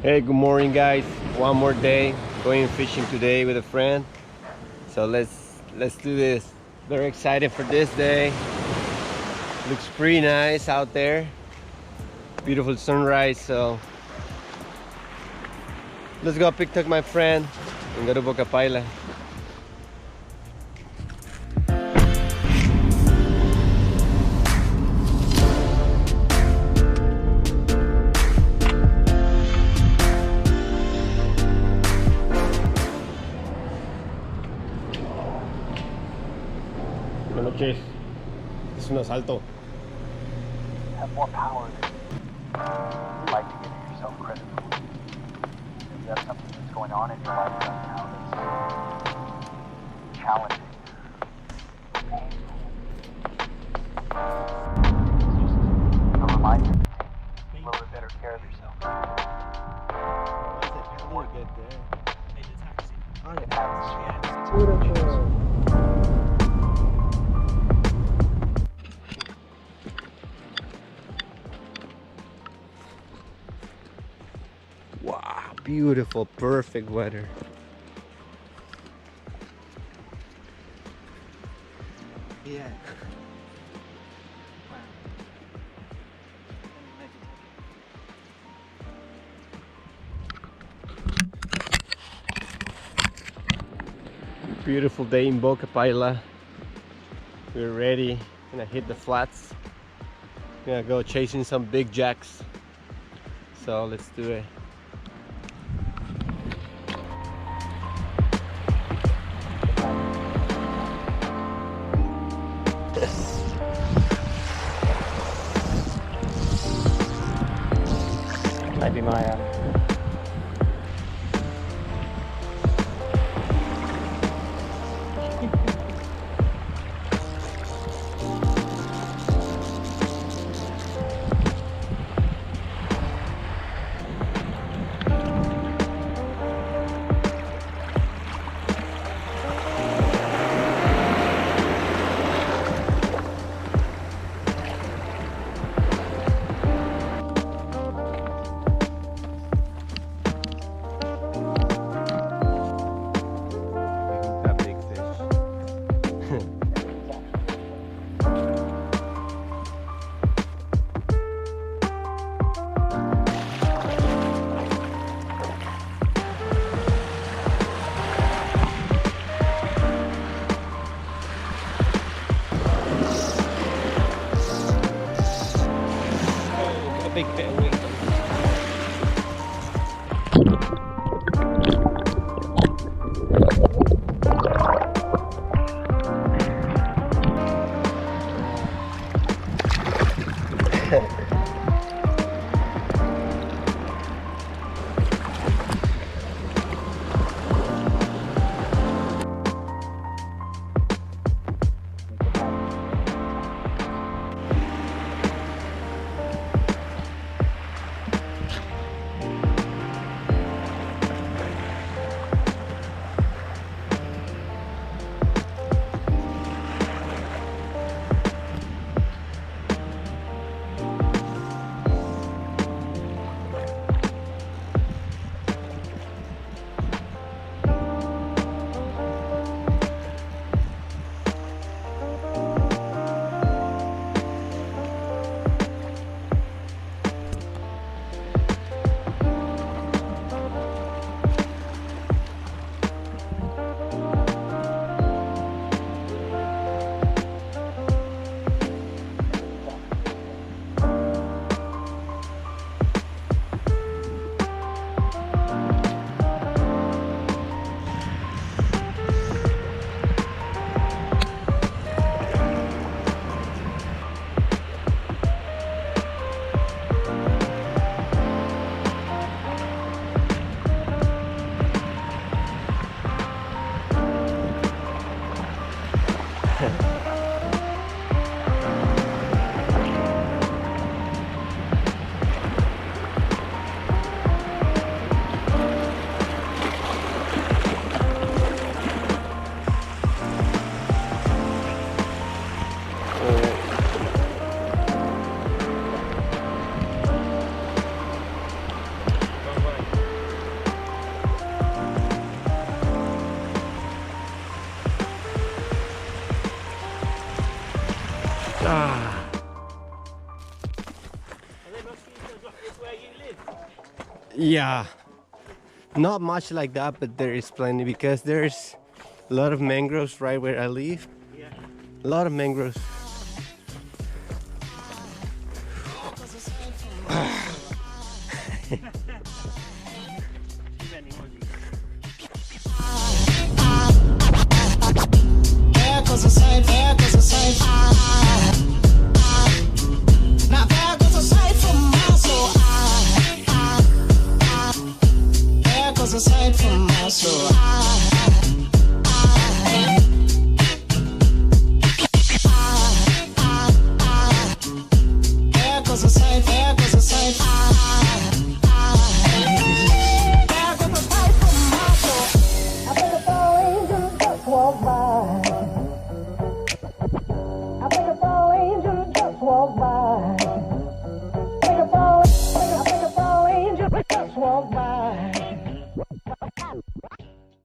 Hey, good morning guys. One more day going fishing today with a friend. So let's do this. Very excited for this day. Looks pretty nice out there. Beautiful sunrise. So let's go pick up my friend and go to Boca Paila. Buenas noches. Es un asalto. Have more power than you like to give yourself credit for. If you have something that's going on in your life right now that's challenging, painful, it's just a reminder to take a little bit better care of yourself. How do you get there? It happens. Wow, beautiful, perfect weather. Yeah. Beautiful day in Boca Paila. We're ready. Gonna hit the flats. Gonna go chasing some big jacks. So let's do it. Might be my Ah. Yeah, not much like that, but there is plenty because there's a lot of mangroves right where I live. Yeah. A lot of mangroves. Cause I said